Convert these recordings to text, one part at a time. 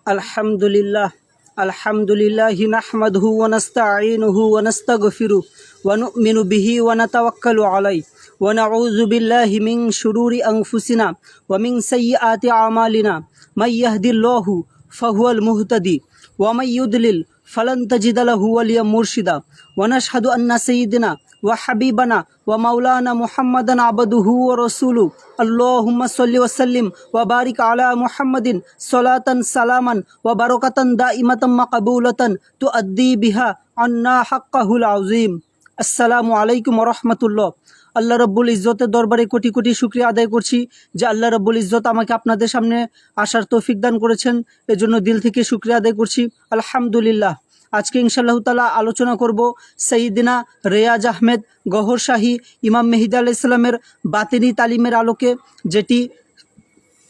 আলহামদুলিল্লাহ আলহামদুলিল্লাহি নাহমাদুহু ওয়া নাস্তাঈনুহু ওয়া নাস্তাগফিরুহু ওয়া নু'মিনু বিহি ওয়া নাতাওয়াক্কালু আলাইহি ওয়া নাউযু বিল্লাহি মিন শুরুরি আনফুসিনা ওয়া মিন সাইয়্যাতি আমালিনা মান ইয়াহদিল্লাহু ফাহুয়াল মুহতাদি ওয়া মান ইউদ্লিল ফালান তাজিদা লাহু ওয়ালিয়্যাম মুরশিদা ওয়া নাশহাদু আন্না সাইয়্যিদানা ওয়া হাবিবানা ওয়া মাওলানা মুহাম্মাদান আবদুহু ওয়া রাসূলুহু আল্লাহুম্মা সাল্লি ওয়া সাল্লিম ওয়া বারিক আলা মুহাম্মাদিন সালাতান সালামান ওয়া বারাকাতান দাইমাতাম মাকবুলাতান তুআদ্দি বিহা আন্না হাক্কাহুল আযীম। আসসালামু আলাইকুম ওয়া রাহমাতুল্লাহ। আল্লাহ রাব্বুল ইজ্জতের দরবারে কোটি কোটি শুকরিয়া আদায় করছি যে আল্লাহ রাব্বুল ইজ্জত আমাকে আপনাদের সামনে আসার তৌফিক দান করেছেন, এজন্য দিল থেকে শুকরিয়া আদায় করছি আলহামদুলিল্লাহ। আজকে ইনশাআল্লাহ তাআলা আলোচনা করব সাইয়্যিদিনা রেয়াজ আহমেদ গহর শাহী ইমাম মেহেদী আলাইহিস সালামের বাতিনি তালিমের আলোকে, যেটি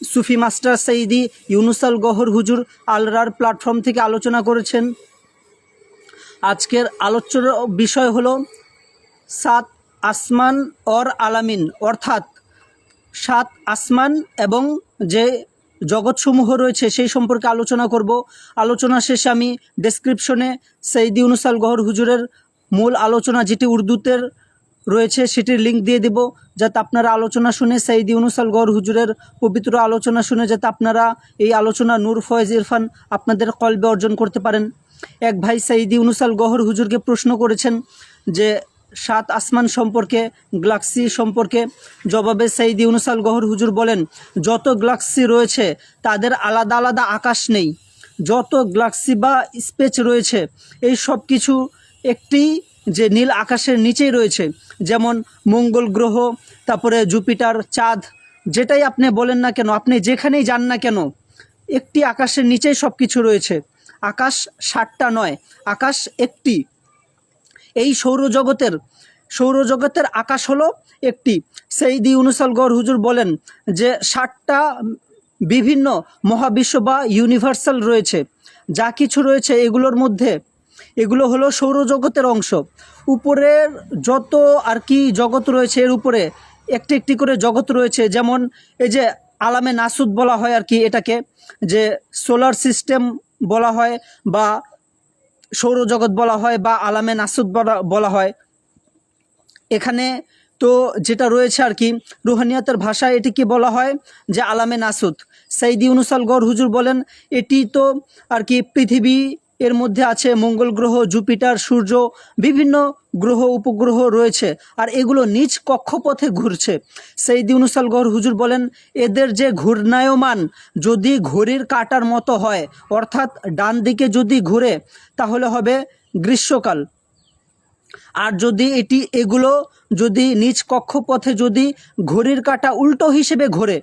সুফি মাস্টার সৈয়দি ইউনুস আল গহর হুজুর আলরার প্ল্যাটফর্ম থেকে আলোচনা করেছেন। আজকের আলোচ্য বিষয় হলো সাত আসমান और আলামিন, অর্থাৎ সাত আসমান এবং যে জগৎসমূহ রয়েছে সেই সম্পর্কে আলোচনা করব। আলোচনা শেষে আমি ডেসক্রিপশনে সৈয়দি ইউনুস আল গহর হুজুরের মূল আলোচনা যেটি উর্দুতে রয়েছে সেটির লিঙ্ক দিয়ে দেব, যাতে আপনারা আলোচনা শুনে সৈয়দি ইউনুস আল গহর হুজুরের পবিত্র আলোচনা শুনে যাতে আপনারা এই আলোচনা নূর ফয়েজ ইরফান আপনাদের কলবে অর্জন করতে পারেন। এক ভাই সৈয়দি ইউনুস আল গহর হুজুরকে প্রশ্ন করেছেন যে সাত আসমান সম্পর্কে, গ্যালাক্সি সম্পর্কে। জবাবে সৈয়দি ইউনুস আল গহর হুজুর বলেন, যত গ্যালাক্সি রয়েছে তাদের আলাদা আলাদা আকাশ নেই। যত গ্যালাক্সি বা স্পেস রয়েছে এই সব কিছু একটি যে নীল আকাশের নিচেই রয়েছে, যেমন মঙ্গল গ্রহ, তারপরে জুপিটার, চাঁদ, যেটাই আপনি বলেন না কেন, আপনি যেখানেই যান না কেন, একটি আকাশের নিচেই সব কিছু রয়েছে। আকাশ 7টা নয়, আকাশ একটি। এই সৌরজগতের আকাশ হলো একটি। সৈয়দি ইউনুস আল গহর হুজুর বলেন যে 7টা বিভিন্ন মহাবিশ্ব বা ইউনিভার্সাল রয়েছে, যা কিছু রয়েছে এগুলোর মধ্যে এগুলো হলো সৌরজগতের অংশ। উপরের যত আর কি জগৎ রয়েছে এর উপরে একটি একটি করে জগৎ রয়েছে, যেমন এই যে আলামে নাসুদ বলা হয় আর কি, এটাকে যে সোলার সিস্টেম বলা হয় বা সৌরজগৎ বলা হয় বা আলামে নাসুদ বলা হয়। এখানে তো যেটা রয়েছে আর কি রুহানিয়াতের ভাষায় এটিকে বলা হয় যে আলামে নাসুদ। সৈয়দি ইউনুস আল গহর হুজুর বলেন এটি তো আর কি পৃথিবী, এর মধ্যে আছে মঙ্গল গ্রহ, জুপিটার, সূর্য, বিভিন্ন গ্রহ উপগ্রহ রয়েছে, আর এগুলো নিজ কক্ষপথে ঘুরছে। সৈয়দি ইউনুস আল গহর হুজুর বলেন এদের যে ঘূর্ণায়মান যদি ঘড়ির কাঁটার মতো হয়, অর্থাৎ ডান দিকে যদি ঘুরে তাহলে হবে গ্রীষ্মকাল, আর যদি এগুলো যদি নিজ কক্ষপথে যদি ঘড়ির কাঁটা উল্টো হিসেবে ঘোরে,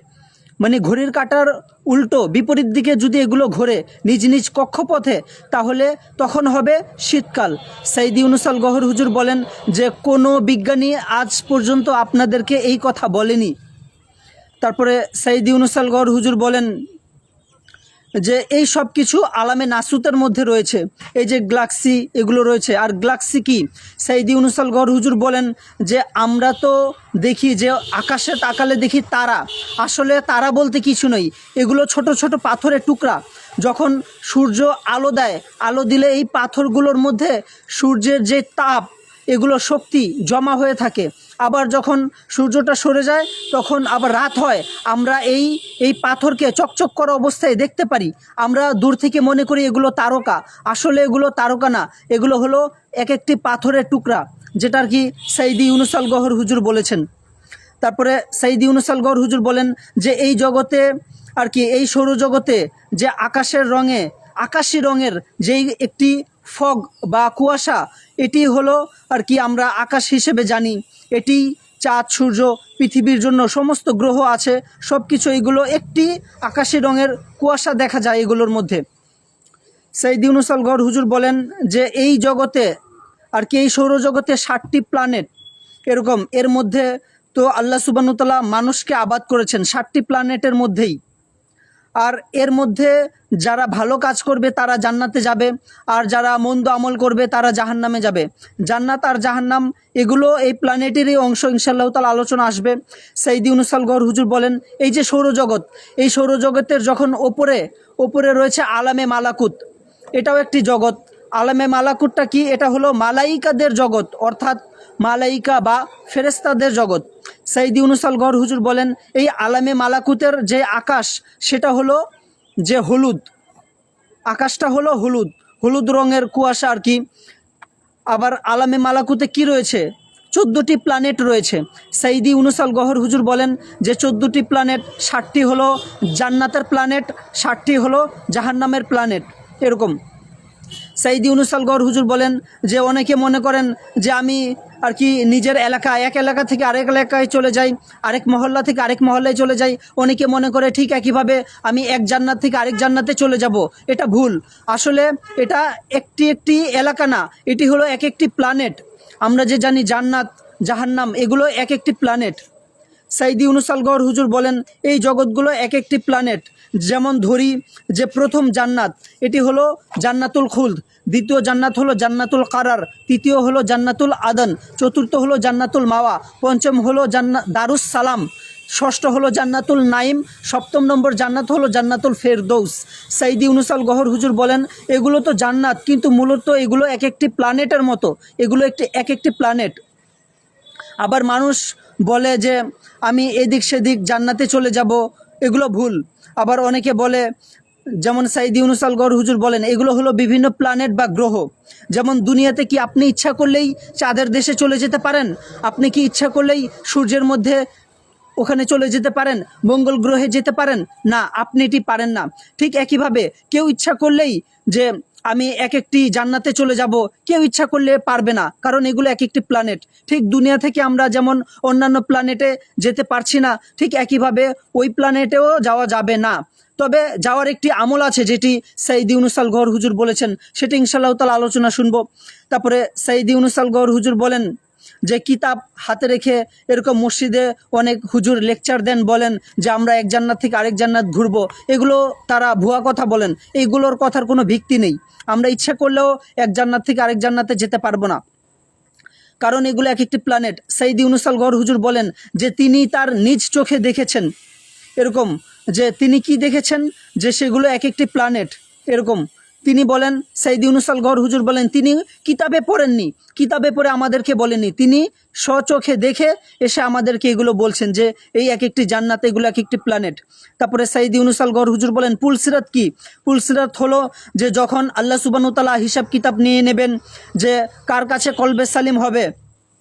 মানে ঘড়ির কাঁটার উল্টো বিপরীত দিকে যদি এগুলো ঘোরে নিজ নিজ কক্ষপথে, তাহলে তখন হবে শীতকাল। সৈয়দি ইউনুস আল গহর হুজুর বলেন যে কোনো বিজ্ঞানী আজ পর্যন্ত আপনাদেরকে এই কথা বলেনি। তারপরে সৈয়দি ইউনুস আল গহর হুজুর বলেন যে এই সব কিছু আলামে নাসুতের মধ্যে রয়েছে, এই যে গ্যালাক্সি এগুলো রয়েছে। আর গ্যালাক্সি কি? সৈয়দি ইউনুস আল গহর হুজুর বলেন যে আমরা তো দেখি যে আকাশে তাকালে দেখি তারা, আসলে তারা বলতে কিছু নেই, এগুলো ছোট ছোট পাথরের টুকরা। যখন সূর্য আলো দেয়, আলো দিলে এই পাথরগুলোর মধ্যে সূর্যের যে তাপ, এগুলো শক্তি জমা হয়ে থাকে। আবার যখন সূর্যটা সরে যায় তখন আবার রাত হয়, আমরা এই পাথরকে চকচক করা অবস্থায় দেখতে পারি। আমরা দূর থেকে মনে করি এগুলো তারকা, আসলে এগুলো তারকা না, এগুলো হলো এক একটি পাথরের টুকরা, যেটা আর কি সৈয়দি ইউনুস আল গহর হুজুর বলেছেন। তারপরে সৈয়দি ইউনুস আল গহর হুজুর বলেন যে এই জগতে আর কি এই সৌরজগতে যে আকাশি রঙের যেই একটি ফগ বা কুয়াশা, এটি হলো আর কি আমরা আকাশ হিসেবে জানি। এটি চাঁদ, সূর্য, পৃথিবীর জন্য সমস্ত গ্রহ আছে, সব কিছু এগুলো একটি আকাশি রঙের কুয়াশা দেখা যায় এগুলোর মধ্যে। সৈয়দ ইউনুস আল গহর হুজুর বলেন যে এই জগতে আর কি এই সৌরজগতে 7টি প্ল্যানেট এরকম, এর মধ্যে তো আল্লাহ সুবহানাহু ওয়া তাআলা মানুষকে আবাদ করেছেন 7টি প্ল্যানেটের মধ্যেই। আর এর মধ্যে যারা ভালো কাজ করবে তারা জান্নাতে যাবে, আর যারা মন্দ আমল করবে তারা জাহান্নামে যাবে। জান্নাত আর জাহান্নাম এগুলো এই প্ল্যানেটেরই অংশ, ইনশাআল্লাহ তাআলা আলোচনা আসবে। সাইদি ইউনূস আল গওহর হুজুর বলেন, এই যে সৌরজগৎ, এই সৌরজগতের যখন ওপরে রয়েছে আলামে মালাকুত, এটাও একটি জগৎ। আলামে মালাকুতটা কি? এটা হলো মালাইকাদের জগৎ, অর্থাৎ মালাইকা বা ফেরেশতাদের জগৎ। সাইদি ইউনূস আল গওহর হুজুর বলেন, এই আলামে মালাকুতের যে আকাশ সেটা হলো যে হলুদ, আকাশটা হলো হলুদ রঙের কুয়াশা আর কি। আবার আলামে মালাকুতে কি রয়েছে? 14টি প্ল্যানেট রয়েছে। সাইদি ইউনূস আল গওহর হুজুর বলেন যে 14টি প্ল্যানেট, 60টি হলো জান্নাতের প্ল্যানেট, 60টি হলো জাহান্নামের প্ল্যানেট, এরকম। সাইদি ইউনূস আল গওহর হুজুর বলেন যে অনেকে মনে করেন যে আমি আর কি নিজের এলাকা, এক এলাকা থেকে আরেক এলাকায় চলে যাই, আরেক মহল্লা থেকে আরেক মহল্লায় চলে যাই। অনেকে মনে করে ঠিক একইভাবে আমি এক জান্নাত থেকে আরেক জান্নাতে চলে যাব। এটা ভুল। আসলে এটা একটি এলাকা না, এটি হলো এক একটি প্ল্যানেট। আমরা যে জানি জান্নাত, জাহান্নাম এগুলো এক একটি প্ল্যানেট। সাইদি ইউনূস আল গওহর হুজুর বলেন এই জগৎগুলো এক একটি প্ল্যানেট। যেমন ধরি যে প্রথম জান্নাত, এটি হলো জান্নাতুল খুলদ, দ্বিতীয় জান্নাত হলো জান্নাতুল কারার, তৃতীয় হলো জান্নাতুল আদন, চতুর্থ হলো জান্নাতুল মাওয়া, পঞ্চম হলো দারুস সালাম, ষষ্ঠ হলো জান্নাতুল নাইম, সপ্তম নম্বর জান্নাত হলো জান্নাতুল ফেরদৌস। সাইদি ইউনূস আল গওহর হুজুর বলেন এগুলো তো জান্নাত, কিন্তু মূলত এগুলো এক একটি প্ল্যানেটের মতো, এগুলো এক একটি প্ল্যানেট। আবার মানুষ বলে যে আমি এদিক সেদিক জান্নাতে চলে যাব, এগুলো ভুল। আবার অনেকে বলে, যেমন সাইদি ইউনূস আল গওহর হুজুর বলেন এগুলো হলো বিভিন্ন প্ল্যানেট বা গ্রহ। যেমন দুনিয়াতে কি আপনি ইচ্ছা করলেই চাঁদের দেশে চলে যেতে পারেন? আপনি কি ইচ্ছা করলেই সূর্যের মধ্যে ওখানে চলে যেতে পারেন? মঙ্গল গ্রহে যেতে পারেন? না, আপনি এটি পারেন না। ঠিক একইভাবে কেউ ইচ্ছা করলেই যে আমি এক একটি জান্নাতে চলে যাব, কেউ ইচ্ছা করলে পারবে না, কারণ এগুলো এক একটি প্ল্যানেট। ঠিক দুনিয়া থেকে আমরা যেমন অন্যান্য প্ল্যানেটে যেতে পারছি না, ঠিক একইভাবে ওই প্ল্যানেটেও যাওয়া যাবে না। তবে যাওয়ার একটি আমল আছে যেটি সাইদি ইউনূস আল গওহর হুজুর বলেছেন, সেটি ইনশাআল্লাহ তাআলা আলোচনা শুনবো। তারপরে সাইদি ইউনূস আল গওহর হুজুর বলেন যে কিতাব হাতে রেখে এরকম মসজিদে অনেক হুজুর লেকচার দেন, বলেন যে আমরা এক জান্নাত থেকে আরেক জান্নাত ঘুরবো, এগুলো তারা ভুয়া কথা বলেন। এইগুলোর কথার কোনো ভিত্তি নেই। আমরা ইচ্ছা করলেও এক জান্নাত থেকে আরেক জান্নাতে যেতে পারবো না, কারণ এগুলো এক একটি প্ল্যানেট। সাইদি ইউনূস আল গওহর হুজুর বলেন যে তিনি তার নিজ চোখে দেখেছেন, এরকম যে তিনি কি দেখেছেন, যে সেগুলো এক একটি প্ল্যানেট, এরকম তিনি বলেন। সাইদি ইউনূস আল গওহর হুজুর বলেন তিনি কিতাবে পড়েননি, কিতাবে পড়ে আমাদেরকে বলেননি, তিনি স্বচোখে দেখে এসে আমাদেরকে এগুলো বলছেন যে এই এক একটি জান্নাত, এগুলো এক একটি প্ল্যানেট। তারপরে সাইদি ইউনূস আল গওহর হুজুর বলেন পুলসিরাত কি? পুলসিরাত হলো যে যখন আল্লাহ সুবহানাহু ওয়া তাআলা হিসাব কিতাব নিয়ে নেবেন, যে কার কাছে কলবে সালিম হবে,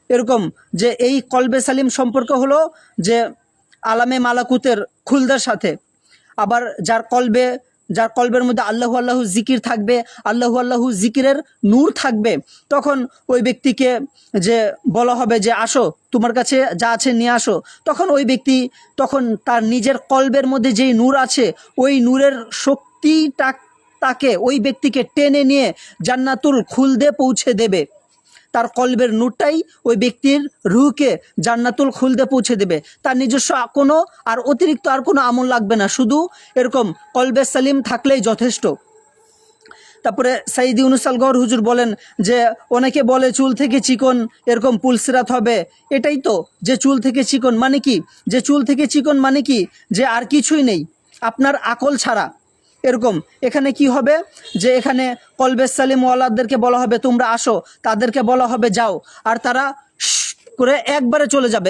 এরকম যে এই কলবে সালিম সম্পর্ক হলো যে আলামে মালাকুতের খুলদের সাথে। আবার যার কলবের মধ্যে আল্লাহু আল্লাহু জিকির থাকবে, আল্লাহু আল্লাহু জিকিরের নূর থাকবে, তখন ওই ব্যক্তিকে যে বলা হবে যে আসো তোমার কাছে যা আছে নিয়ে আসো, তখন ওই ব্যক্তি তখন তার নিজের কলবের মধ্যে যেই নূর আছে ওই নূরের শক্তিটা তাকে, ওই ব্যক্তিকে টেনে নিয়ে জান্নাতুল খুলদে পৌঁছে দেবে। তার কলবের নূরটাই ওই ব্যক্তির রূহকে জান্নাতুল খুলদে পৌঁছে দেবে। তার নিজস্ব কোনো আর অতিরিক্ত আর কোনো আমল লাগবে না, শুধু এরকম কলবে সালিম থাকলেই যথেষ্ট। তারপরে সাইদি ইউনূস আল গওহর হুজুর বলেন যে অনেকে বলে চুল থেকে চিকন এরকম পুলসিরাত হবে। এটাই তো, যে চুল থেকে চিকন মানে কি? যে চুল থেকে চিকন মানে কি? যে আর কিছুই নেই আপনার আকল ছাড়া। এরকম এখানে কি হবে, যে এখানে কলবে সালিম ওয়ালাদেরকে বলা হবে তোমরা আসো, তাদেরকে বলা হবে যাও, আর তারা করে একবারে চলে যাবে,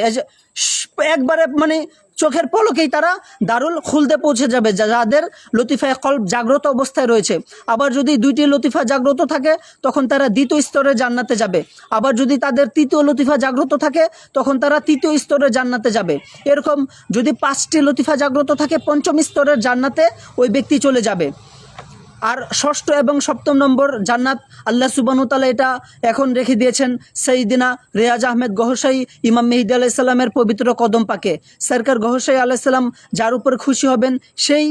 একবারে মানে চোখের পলকেই তারা দারুল খুলদে পৌঁছে যাবে, যাদের লতিফায়ে কলব জাগ্রত অবস্থায় রয়েছে। আবার যদি দুইটি লতিফা জাগ্রত থাকে তখন তারা দ্বিতীয় স্তরে জান্নাতে যাবে। আবার যদি তাদের তৃতীয় লতিফা জাগ্রত থাকে তখন তারা তৃতীয় স্তরে জান্নাতে যাবে। এরকম যদি 5টি লতিফা জাগ্রত থাকে পঞ্চম স্তরের জান্নাতে ওই ব্যক্তি চলে যাবে। আর ষষ্ঠ এবং সপ্তম নম্বর জান্নাত আল্লাহ সুবহানাহু ওয়া তাআলা এটা এখন রেখে দিয়েছেন সাইয়্যিদিনা রিয়াজ আহমেদ গহশাই ইমাম মেহেদী আলাইহিস সালামের পবিত্র কদম পাকে। সরকার গহশাই আলাইহিস সালাম যার উপর খুশি হবেন সেই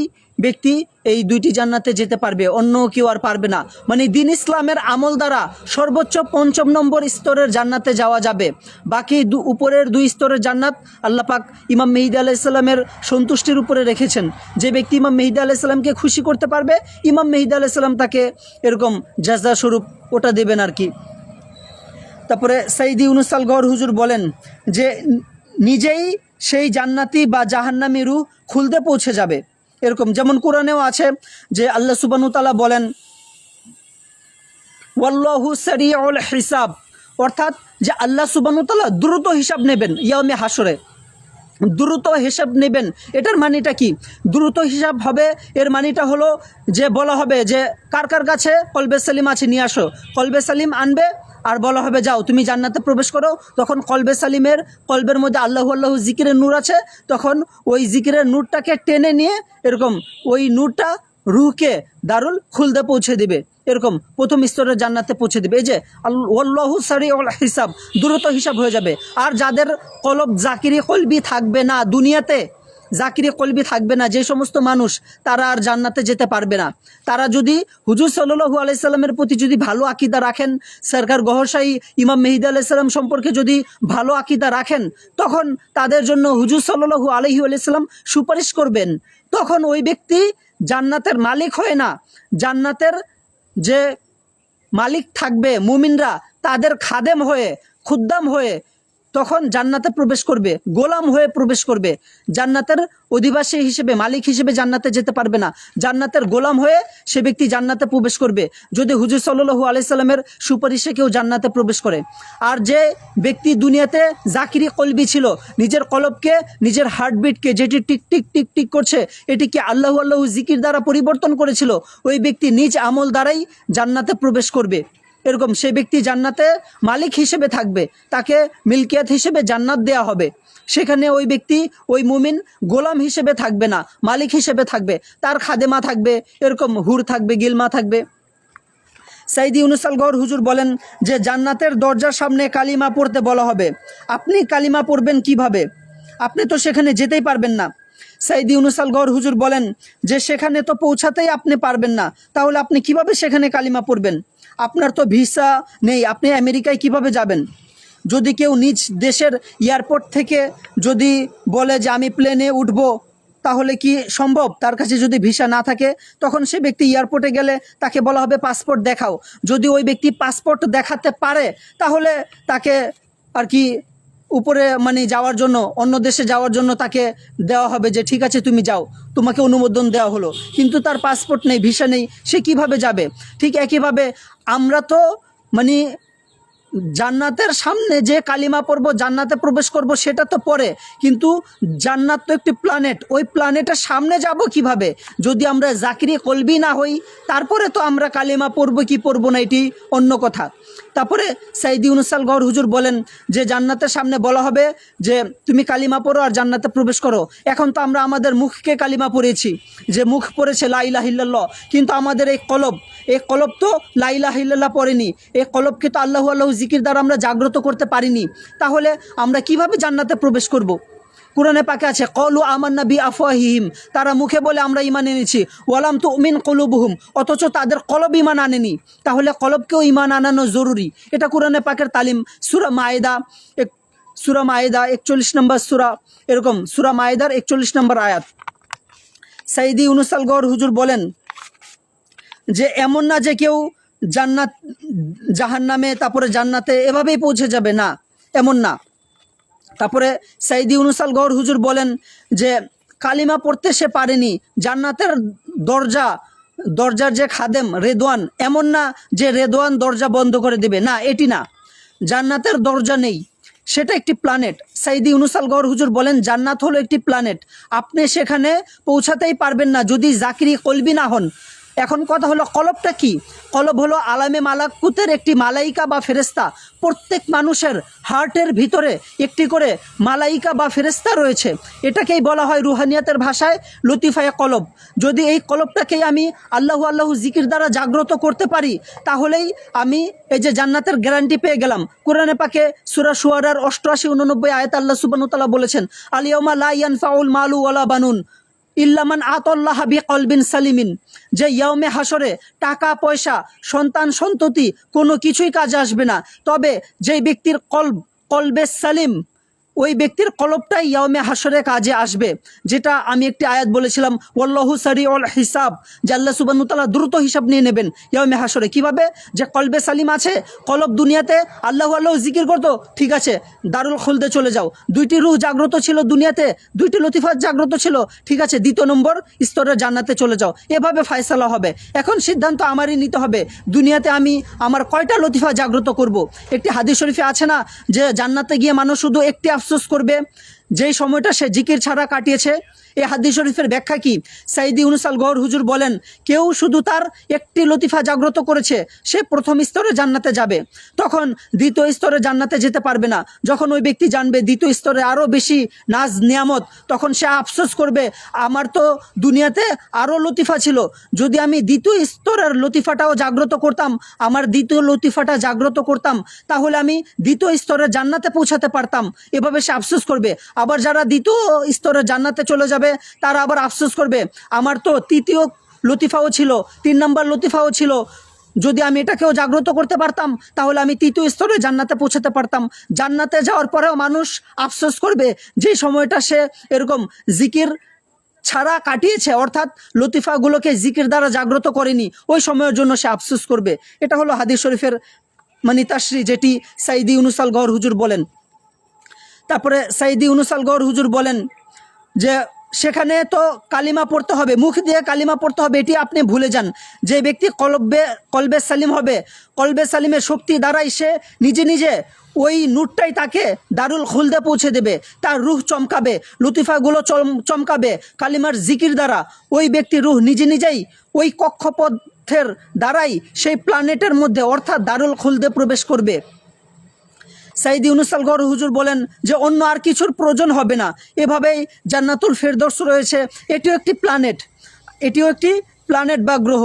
ব্যক্তি এই দুইটি জান্নাতে যেতে পারবে, অন্য কেউ আর পারবে না। মানে দিন ইসলামের আমল দ্বারা সর্বোচ্চ ৫ম নম্বর স্তরের জান্নাতে যাওয়া যাবে। বাকি উপরের 2 স্তরের জান্নাত আল্লাহ পাক ইমাম মেহেদী আলাইহিস সালামের সন্তুষ্টির উপরে রেখেছেন। যে ব্যক্তি ইমাম মেহেদী আলাইহিস সালামকে খুশি করতে পারবে, ইমাম মেহেদী আলাইহিস সালাম তাকে এরকম জাযা স্বরূপ ওটা দেবেন আর কি। তারপরে সাইদি ইউনুস আল গওহর হুজুর বলেন যে নিজেই সেই জান্নাতি বা জাহান্নামী রূহ খুলতে পৌঁছে যাবে। এরকম যেমন কোরআনেও আছে যে আল্লাহ সুবহানাহু ওয়া তাআলা বলেন ওয়াল্লাহু সারিউল হিসাব, অর্থাৎ যে আল্লাহ সুবহানাহু ওয়া তাআলা দ্রুত হিসাব নেবেন ইয়াউমে হাসরে, দ্রুত হিসাব নেবেন। এটার মানেটা কি? দ্রুত হিসাব হবে এর মানেটা হলো যে বলা হবে যে কার কার কাছে কলবে সালিম আছে নিয়ে আসো, কলবে সালিম আনবে আর বলা হবে যাও তুমি জান্নাতে প্রবেশ করো। তখন কলবে সালিমের কলবের মধ্যে আল্লাহু আল্লাহু জিকিরের নূর আছে, তখন ওই জিকিরের নূরটাকে টেনে নিয়ে এরকম ওই নূরটা রূহকে দারুল খুলদে পৌঁছে দিবে, এরকম প্রথম স্তরের জান্নাতে পৌঁছে দিবে। এই যে আল্লাহু সারিউল হিসাব, দ্রুত হিসাব হয়ে যাবে। আর যাদের কলব জাকিরি কলবি থাকবে না, দুনিয়াতে জাকিরি কলবি থাকবে না যে সমস্ত মানুষ, তারা আর জান্নাতে যেতে পারবে না। তারা যদি হুজুর সাল্লাল্লাহু আলাইহি সাল্লামের প্রতি যদি ভালো আকীদা রাখেন, সরকার গহরশাহী ইমাম মেহেদী আলাইহিস সালাম সম্পর্কে যদি ভালো আকীদা রাখেন, তখন তাদের জন্য হুজুর সাল্লাল্লাহু আলাইহি সাল্লাম সুপারিশ করবেন। তখন ওই ব্যক্তি জান্নাতের মালিক হয় না, জান্নাতের যে মালিক থাকবে মুমিনরা তাদের খাদেম হয়ে, খুদ্দাম হয়ে তখন জান্নাতে প্রবেশ করবে, গোলাম হয়ে প্রবেশ করবে। জান্নাতের অধিবাসী হিসেবে, মালিক হিসেবে জান্নাতে যেতে পারবে না, জান্নাতের গোলাম হয়ে সে ব্যক্তি জান্নাতে প্রবেশ করবে যদি হুজুর সাল্লাল্লাহু আলাইহি সাল্লামের সুপারিশে কেউ জান্নাতে প্রবেশ করে। আর যে ব্যক্তি দুনিয়াতে জাকিরি কলবি ছিল, নিজের কলবকে, নিজের হার্টবিটকে যেটি টিক টিক টিক টিক করছে এটিকে আল্লাহু আল্লাহু জিকির দ্বারা পরিবর্তন করেছিল, ওই ব্যক্তি নিজ আমল দ্বারাই জান্নাতে প্রবেশ করবে। এরকম সেই ব্যক্তি জান্নাতে মালিক হিসেবে থাকবে, তাকে মিলকিয়াত হিসেবে জান্নাত দেয়া হবে। সেখানে ওই ব্যক্তি, ওই মুমিন গোলাম হিসেবে থাকবে না, মালিক হিসেবে থাকবে, তার খাদেমা থাকবে, এরকম হুর থাকবে, গিলমা থাকবে। সাইদি ইউনুস আল গওহর হুজুর বলেন যে জান্নাতের দরজার সামনে কালিমা পড়তে বলা হবে। আপনি কালিমা পড়বেন কিভাবে? আপনি তো সেখানে যেতেই পারবেন না। সাইদি ইউনুস আল গওহর হুজুর বলেন যে সেখানে তো পৌঁছাতেই আপনি পারবেন না, তাহলে আপনি কিভাবে সেখানে কালিমা পড়বেন? আপনার তো ভিসা নেই, আপনি আমেরিকায় কিভাবে যাবেন? যদি কেউ নিজ দেশের এয়ারপোর্ট থেকে যদি বলে যে আমি প্লেনে উঠব, তাহলে কি সম্ভব? তার কাছে যদি ভিসা না থাকে, তখন সে ব্যক্তি এয়ারপোর্টে গেলে তাকে বলা হবে পাসপোর্ট দেখাও। যদি ওই ব্যক্তি পাসপোর্ট দেখাতে পারে, তাহলে তাকে আর কি উপরে মানে যাওয়ার জন্য, অন্য দেশে যাওয়ার জন্য তাকে দেওয়া হবে যে ঠিক আছে তুমি যাও, তোমাকে অনুমোদন দেওয়া হলো। কিন্তু তার পাসপোর্ট নেই, ভিসা নেই, সে কিভাবে যাবে? ঠিক একইভাবে আমরা তো মানে জান্নাতের সামনে যে কালিমা পড়ব, জান্নাতে প্রবেশ করব সেটা তো পরে, কিন্তু জান্নাত তো একটি প্ল্যানেট, ওই প্ল্যানেটের সামনে যাব কিভাবে? যদি আমরা জাকিরি কলবি না হই, তারপরে তো আমরা কালিমা পড়ব কি পড়ব না এটি অন্য কথা। তারপরে সাইদি ইউনুস আল গওহর হুজুর বলেন যে জান্নাতের সামনে বলা হবে যে তুমি কালিমা পড়ো আর জান্নাতে প্রবেশ করো। এখন তো আমরা আমাদের মুখকে কালিমা পড়েছি, যে মুখ পড়েছে লা ইলাহা ইল্লাল্লাহ, কিন্তু আমাদের এই কলব তো লা ইলাহা ইল্লাল্লাহ পড়েনি, এই কলবকে তো আল্লাহু আল্লাহু জিকির দ্বারা আমরা জাগ্রত করতে পারিনি। তাহলে আমরা কিভাবে জান্নাতে প্রবেশ করব? কুরআনে পাকে আছে ক্বালু আমান্না বিআফওয়াহিহিম, তারা মুখে বলে আমরা ঈমান এনেছি, ওয়ালাম তুমিন কুলুবুহুম, অথচ তাদের কলব ঈমান আনেনি। তাহলে কলবকেও ঈমান আনানো জরুরি, এটা কুরআনে পাকের তালিম। সূরা মায়েদা 41 নম্বর সূরা, এরকম সূরা মায়েদার 41 নম্বর আয়াত। সাইদি ইউনুস আল গওহর হুজুর বলেন যে এমন না যে কেউ জান্নাত জাহান্নামে তারপরে জান্নাতে এভাবেই পৌঁছে যাবে, না, এমন না। তারপরে সাইদি ইউনুস আল গওহর হুজুর বলেন যে কালিমা পড়তে সে পারেনি, জান্নাতের দরজার যে খাদেম রেদওয়ান, এমন না যে রেদওয়ান দরজা বন্ধ করে দেবে, না, এটি না। জান্নাতের দরজা নেই, সেটা একটি প্ল্যানেট। সাইদি ইউনুস আল গওহর হুজুর বলেন জান্নাত হলো একটি প্ল্যানেট, আপনি সেখানে পৌঁছাতেই পারবেন না যদি জাকিরি কলবি না হন। এখন কথা হলো কলবটা কি? কলব হলো আলামে মালাকুতের একটি মালাইকা বা ফেরেস্তা। প্রত্যেক মানুষের হার্টের ভিতরে একটি করে মালাইকা বা ফেরেস্তা রয়েছে, এটাকেই বলা হয় রুহানিয়াতের ভাষায় লতিফায়ে কলব। যদি এই কলবটাকেই আমি আল্লাহু আল্লাহু জিকির দ্বারা জাগ্রত করতে পারি, তাহলেই আমি এই যে জান্নাতের গ্যারান্টি পেয়ে গেলাম। কোরআনে পাকে সূরা শুআরার 88-89 আয়াত আল্লাহ সুবহানাহু ওয়া তাআলা বলেছেন আল ইয়াউমা লা ইয়ানফাউল মালু ওয়ালা বানুন ইল্লামান আতাল্লাহ বিকলবিন সালিমিন, যে ইয়াউমে হাসরে টাকা পয়সা সন্তান সন্ততি কোনো কিছুই কাজে আসবে না, তবে যেই ব্যক্তির কলবে সালিম, ওই ব্যক্তির কলবটাই ইয়াউমে হাসরে কাজে আসবে। যেটা আমি একটি আয়াত বলেছিলাম, ওয়াল্লাহু সারিউল হিসাব, যে আল্লাহ সুবহানাহু ওয়া তাআলা দ্রুত হিসাব নিয়ে নেবেন ইয়াউমে হাসরে। কিভাবে? যে কলবে সালিম আছে, কলব দুনিয়াতে আল্লাহু আল্লাহু জিকির করতো, ঠিক আছে, দারুল খুলদে চলে যাও। দুইটি রূহ জাগ্রত ছিল দুনিয়াতে, দুইটি লতিফাত জাগ্রত ছিল, ঠিক আছে, দ্বিতীয় নম্বর স্তরে জান্নাতে চলে যাও। এভাবে ফায়সালা হবে। এখন সিদ্ধান্ত আমারই নিতে হবে, দুনিয়াতে আমি আমার কয়টা লতিফা জাগ্রত করব। একটি হাদিস শরীফে আছে না, যে জান্নাতে গিয়ে মানুষ শুধু একটি আফসোস করবে, যেই সময়টা সে জিকির ছাড়া কাটিয়েছে। এই হাদিস শরীফের ব্যাখ্যা কি? সাইদি ইউনুস আল গওহর হুজুর বলেন, কেউ শুধু তার একটি লতিফা জাগ্রত করেছে, সে প্রথম স্তরে জান্নাতে যাবে, তখন দ্বিতীয় স্তরে জান্নাতে যেতে পারবে না। যখন ওই ব্যক্তি জানবে দ্বিতীয় স্তরে আরও বেশি নাজ নিয়ামত, তখন সে আফসোস করবে, আমার তো দুনিয়াতে আরও লতিফা ছিল, যদি আমি দ্বিতীয় স্তরের লতিফাটাও জাগ্রত করতাম, আমার দ্বিতীয় লতিফাটা জাগ্রত করতাম, তাহলে আমি দ্বিতীয় স্তরে জান্নাতে পৌঁছাতে পারতাম। এভাবে সে আফসোস করবে। আবার যারা দ্বিতীয় স্তরে জান্নাতে চলে যাবে, তারা আবার আফসোস করবে, আমার তো তৃতীয় লতিফাও ছিল, 3 নম্বর লতিফাও ছিল, যদি আমি এটাকেও জাগ্রত করতে পারতাম, তাহলে আমি তৃতীয় স্তরে জান্নাতে পৌঁছাতে পারতাম। জান্নাতে যাওয়ার পরেও মানুষ আফসোস করবে, যে সময়টা সে এরকম জিকির ছাড়া কাটিয়েছে, অর্থাৎ লতিফাগুলোকে জিকির দ্বারা জাগ্রত করেনি, ওই সময়ের জন্য সে আফসোস করবে। এটা হলো হাদিস শরীফের তাশরি, যেটি সাইদি ইউনুস আল গওহর হুজুর বলেন। তারপরে সাইদি ইউনুস আল গওহর হুজুর বলেন যে সেখানে তো কালিমা পড়তে হবে, মুখ দিয়ে কালিমা পড়তে হবে, এটি আপনি ভুলে যান। যে ব্যক্তি কলবে সালিম হবে, কলবে সালিমের শক্তি দ্বারাই সে নিজে নিজে ওই নূরটাই তাকে দারুল খুলদে পৌঁছে দেবে, তার রুহ চমকাবে, লতিফাগুলো চমকাবে কালিমার জিকির দ্বারা। ওই ব্যক্তি রুহ নিজে নিজেই ওই কক্ষপথের দ্বারাই সেই প্ল্যানেটের মধ্যে, অর্থাৎ দারুল খুলদে প্রবেশ করবে। সাইদি ইউনুস আল গওহর হুজুর বলেন যে অন্য আর কিছুর প্রয়োজন হবে না। এভাবেই জান্নাতুল ফেরদৌস রয়েছে, এটিও একটি প্ল্যানেট বা গ্রহ।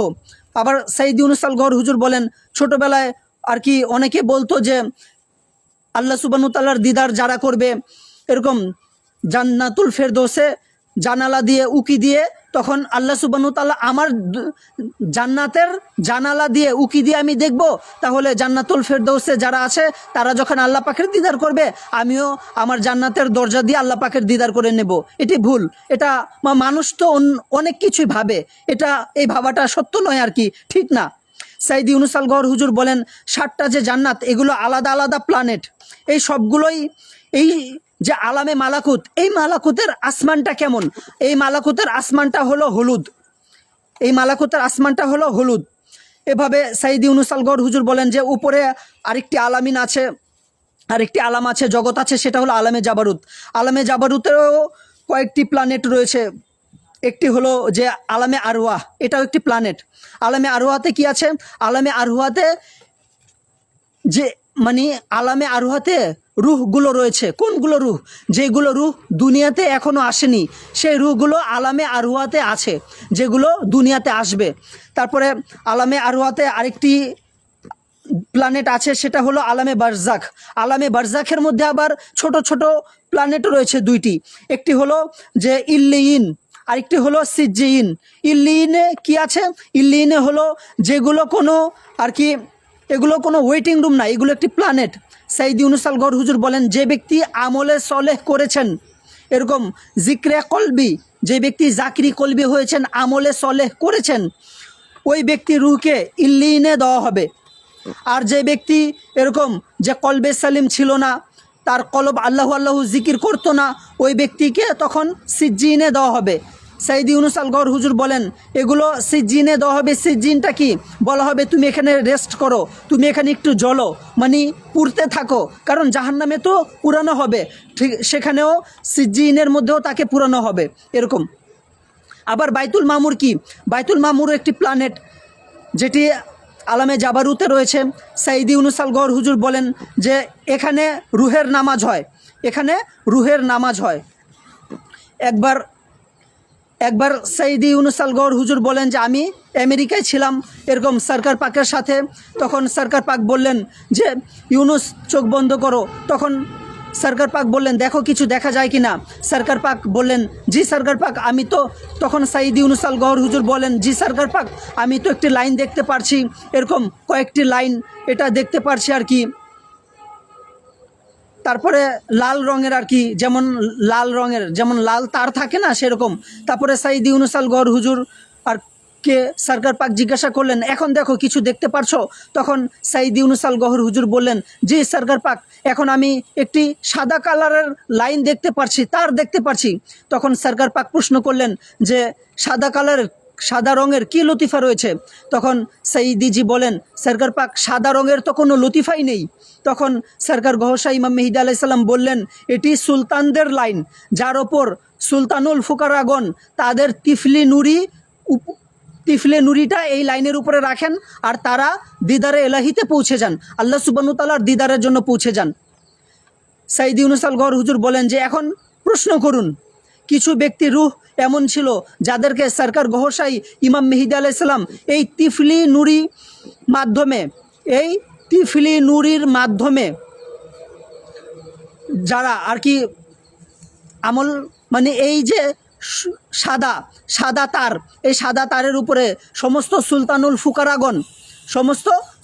আবার সাইদি ইউনুস আল গওহর হুজুর বলেন, ছোটোবেলায় আর কি অনেকে বলতো যে আল্লাহ সুবহানাহু ওয়া তাআলার দিদার যারা করবে, এরকম জান্নাতুল ফেরদৌসে জানালা দিয়ে উকি দিয়ে, তখন আল্লাহ সুবহানাহু ওয়া তাআলা আমার জান্নাতের জানালা দিয়ে উকি দিয়ে আমি দেখব, তাহলে জান্নাতুল ফেরদৌসে যারা আছে তারা যখন আল্লাহ পাকের দিদার করবে, আমিও আমার জান্নাতের দরজা দিয়ে আল্লাহ পাকের দিদার করে নেব। এটি ভুল। এটা মানুষ তো অনেক কিছুই ভাবে, এটা এই ভাবাটা সত্য নয় আর কি, ঠিক না। সাইদি ইউনুস আল গওহর হুজুর বলেন, 7টা যে জান্নাত, এগুলো আলাদা আলাদা প্ল্যানেট। এই সবগুলোই এই যে আলামে মালাকুত, এই মালাকুতের আসমানটা কেমন? এই মালাকুতের আসমানটা হলো হলুদ, এই মালাকুতের আসমানটা হলো হলুদ। এভাবে সাইদি ইউনুস আল গওহর হুজুর বলেন যে উপরে আরেকটি আলামিন আছে, আরেকটি আলাম আছে, জগৎ আছে, সেটা হলো আলামে জাবারুত। আলামে জাবারুতেও কয়েকটি প্ল্যানেট রয়েছে। একটি হলো যে আলামে আরওয়াহ, এটাও একটি প্ল্যানেট। আলামে আরওয়াতে কি আছে? আলামে আরওয়াতে যে আলামে আরওয়াতে রুহগুলো রয়েছে। কোনগুলো রুহ? যেগুলো রুহ দুনিয়াতে এখনও আসেনি, সেই রুহগুলো আলামে আরওয়াতে আছে, যেগুলো দুনিয়াতে আসবে। তারপরে আলামে আরওয়াতে আরেকটি প্ল্যানেট আছে, সেটা হলো আলামে বারজাখ। আলামে বারজাখের মধ্যে আবার ছোট ছোট প্ল্যানেট রয়েছে 2টি। একটি হলো যে ইল্লিয়িন, আরেকটি হলো সিজ্জিয়িন। ইল্লিয়িনে কি আছে? ইল্লিয়িনে হলো যেগুলো কোনো আর কি, এগুলো কোনো ওয়েটিং রুম না, এগুলো একটি প্ল্যানেট। সাইদি ইউনুস আল গওহর হুজুর বলেন, যে ব্যক্তি আমলে সলেহ করেছেন, এরকম জিক্রে কলবি, যে ব্যক্তি জাকরি কলবি হয়েছেন, আমলে সলেহ করেছেন, ওই ব্যক্তি রুহকে ইল্লিয়িনে দেওয়া হবে। আর যে ব্যক্তি এরকম যে কলবে সালিম ছিল না, তার কলব আল্লাহু আল্লাহু জিকির করতো না, ওই ব্যক্তিকে তখন সিজ্জিনে দেওয়া হবে। সাইদি ইউনুস আল গওহর হুজুর বলেন, এগুলো সিজ্জিনে দেওয়া হবে। সিজ্জিনটা কি? বলা হবে তুমি এখানে রেস্ট করো, তুমি এখানে একটু জ্বলো, পুড়তে থাকো, কারণ জাহান্নামে তো পুরানো হবে, ঠিক সেখানেও সিজ্জিনের মধ্যেও তাকে পুরানো হবে, এরকম। আবার বাইতুল মামুর কি? বাইতুল মামুর একটি প্ল্যানেট, যেটি আলামে জাবারুতে রয়েছে। সাইদি ইউনুস আল গওহর হুজুর বলেন যে এখানে রুহের নামাজ হয়, এখানে রুহের নামাজ হয়। একবার সাইদি ইউনুস আল গওহর হুজুর বলেন যে আমি আমেরিকায় ছিলাম এরকম সরকার পাকের সাথে, তখন সরকার পাক বললেন যে ইউনুস চোখ বন্ধ করো, তখন সরকার পাক বললেন দেখো কিছু দেখা যায় কি না। সরকার পাক বললেন জি সরকার পাক আমি তো, তখন সাইদি ইউনুস আল গওহর হুজুর বলেন জি সরকার পাক আমি তো একটি লাইন দেখতে পারছি, এরকম কয়েকটি লাইন এটা দেখতে পারছি আর কি। তারপরে লাল রঙের আর কি, যেমন লাল রঙের যেমন লাল তার থাকে না সেরকম। তারপরে সাইদি ইউনুস আল গওহর হুজুর আর কে সরকার পাক জিজ্ঞাসা করলেন এখন দেখো কিছু দেখতে পারছো। তখন সাইদি ইউনুস আল গওহর হুজুর বললেন জি সরকার পাক এখন আমি একটি সাদা কালারের লাইন দেখতে পারছি, তার দেখতে পারছি। তখন সরকার পাক প্রশ্ন করলেন যে সাদা কালারের, সাদা রঙের কি লতিফা রয়েছে। তখন সাইদিজি বলেন সরকার পাক সাদা রঙের তো কোনো লতিফাই নেই। তখন সরকার গহশা ইমাম মেহেদী আলাইহিস সালাম বললেন এটি সুলতানদের লাইন, যার ওপর সুলতানুল ফুকারাগণ তাদের তিফলে নুরিটা এই লাইনের উপরে রাখেন আর তারা দিদারে এলাহিতে পৌঁছে যান, আল্লাহ সুবহানাহু ওয়া তাআলার দিদারের জন্য পৌঁছে যান। সাইদি ইউনুস আল গওহর হুজুর বলেন যে এখন প্রশ্ন করুন, কিছু ব্যক্তি রূহ এমন ছিল যাদেরকে সরকার গহশাই ইমাম মেহেদী আলাইহিস সালাম এই তিফলি নুরির মাধ্যমে যারা আর কি আমল, মানে এই যে সাদা তার, এই সাদা তারের উপরে সমস্ত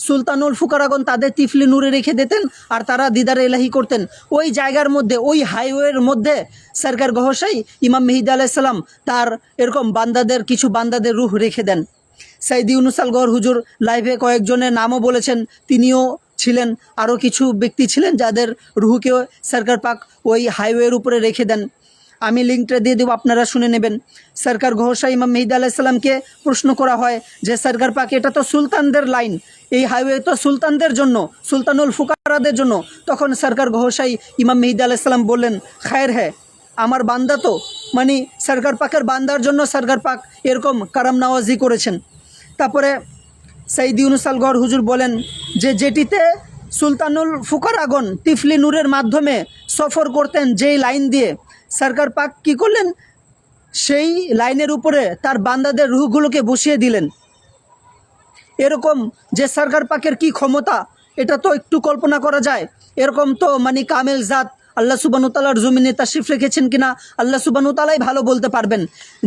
সুলতানুল ফুকারাগণ তাদের তিফলি নূরে রেখে দিতেন আর তারা দিদারে এলাহি করতেন। ওই জায়গার মধ্যে, ওই হাইওয়ের মধ্যে সরকার গহশাই ইমাম মেহেদী আলাইহিস সালাম তার এরকম কিছু বান্দাদের রূহ রেখে দেন। সাইদি ইউনুস আল গওহর হুজুর লাইভে কয়েকজনের নামও বলেছেন, তিনিও ছিলেন, আরও কিছু ব্যক্তি ছিলেন যাদের রুহকেও সরকার পাক ওই হাইওয়ের উপরে রেখে দেন। আমি লিঙ্কটা দিয়ে দেবো, আপনারা শুনে নেবেন। সরকার গহশা ইমাম মেহেদী আলাইহিস সালামকে প্রশ্ন করা হয় যে সরকার পাক এটা তো সুলতানদের লাইন, এই হাইওয়ে তো সুলতানদের জন্য, সুলতানুল ফুকারাদের জন্য। তখন সরকার গহশাই ইমাম মেহেদী আলাইহিস সালাম বললেন খায়ের হ্যাঁ, আমার বান্দা তো, মানে সরকার পাকের বান্দার জন্য সরকার পাক এরকম কারাম নওয়াজি করেছেন। তারপরে সাইদি ইউনুস আল গওহর হুজুর বলেন যে যেটিতে সুলতানুল ফুকারাগণ তিফলি নূরের মাধ্যমে সফর করতেন, যেই লাইন দিয়ে সরকার পাক কী করলেন, সেই লাইনের উপরে তার বান্দাদের রুহগুলোকে বসিয়ে দিলেন। এরকম যে সরকার পাকের কি ক্ষমতা, এটা তো একটু কল্পনা করা যায়। এরকম তো মানে কামেল জাত আল্লাহ সুবহানাহু ওয়া তাআলার জমিনে তাশরিফ রেখেছেন কিনা আল্লাহ সুবহানাহু ওয়া তাআলাই ভালো বলতে পারবেন।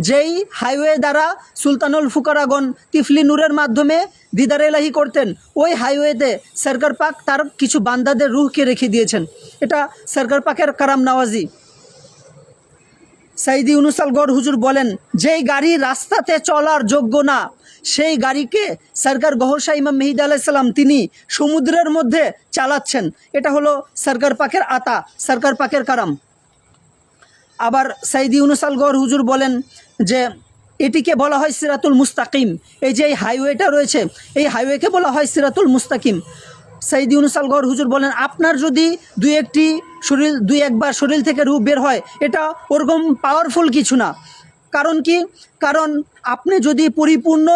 যেই হাইওয়ে দ্বারা সুলতানুল ফুকারাগণ তিফলি নূরের মাধ্যমে দিদারে এলাহি করতেন, ওই হাইওয়েতে সরকার পাক তার কিছু বান্দাদের রুহকে রেখে দিয়েছেন। এটা সরকার পাকের কারাম নওয়াজি। সাইদি ইউনুস আল গওহর হুজুর বলেন যেই গাড়ি রাস্তাতে চলার যোগ্য না, সেই গাড়িকে সরকার গহশা ইমাম মেহেদী আলাইহিস সালাম তিনি সমুদ্রের মধ্যে চালাচ্ছেন। এটা হলো সরকার পাকের আতা, সরকার পাকের কারাম। আবার সাইদি ইউনুস আল গওহর হুজুর বলেন যে এটিকে বলা হয় সিরাতুল মুস্তাকিম। এই যে এই হাইওয়েটা রয়েছে, এই হাইওয়েকে বলা হয় সিরাতুল মুস্তাকিম। সাইদি ইউনুস আল গওহর হুজুর বলেন আপনার যদি দুই একবার শরীর থেকে রূহ বের হয়, এটা ওরকম পাওয়ারফুল কিছু না। কারণ কি, কারণ আপনি যদি পরিপূর্ণ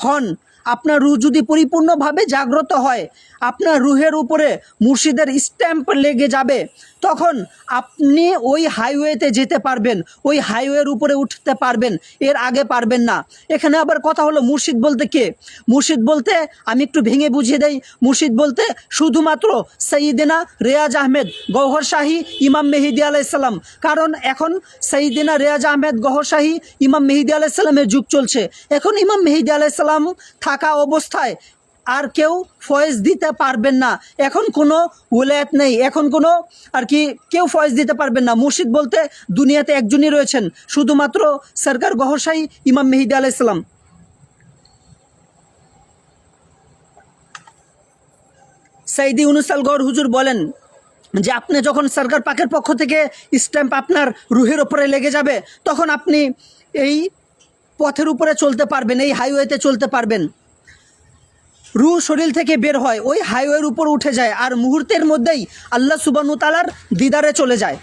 হন, আপনার রুহ যদি পরিপূর্ণভাবে জাগ্রত হয়, আপনার রুহের উপরে মুর্শিদের স্ট্যাম্প লেগে যাবে, তখন আপনি ওই হাইওয়েতে যেতে পারবেন, ওই হাইওয়ের উপরে উঠতে পারবেন, এর আগে পারবেন না। এখানে আবার কথা হলো মুর্শিদ বলতে কে? মুর্শিদ বলতে আমি একটু ভেঙে বুঝিয়ে দেই। মুর্শিদ বলতে শুধুমাত্র সৈয়দনা রেয়াজ আহমেদ গওহর শাহী ইমাম মেহেদী আলাইহিস সালাম। কারণ এখন সৈয়দনা রেয়াজ আহমেদ গওহর শাহী ইমাম মেহেদী আলাইহিস সালামের যুগ চলছে। এখন ইমাম মেহেদী আলাইহিস সালাম থাকা অবস্থায় আর কেউ ফয়েজ দিতে পারবেন না। এখন কোনো ওলায়াত নেই, এখন কোনো আর কি কেউ ফয়েজ দিতে পারবেন না। মুর্শিদ বলতে দুনিয়াতে একজনই রয়েছেন, শুধুমাত্র সরকার গওহর শাহী ইমাম মেহেদী আলাইহিস সালাম। সাইদি ইউনুস আল গওহর হুজুর বলেন যে আপনি যখন সরকার পাকের পক্ষ থেকে স্ট্যাম্প আপনার রুহের উপরে লেগে যাবে, তখন আপনি এই পথের উপরে চলতে পারবেন, এই হাইওয়েতে চলতে পারবেন। রুহ শরীর থেকে বের হয়, ওই হাইওয়ের উপর উঠে যায়, আর মুহূর্তের মধ্যেই আল্লাহ সুবহানাহু ওয়া তাআলার দিদারে চলে যায়।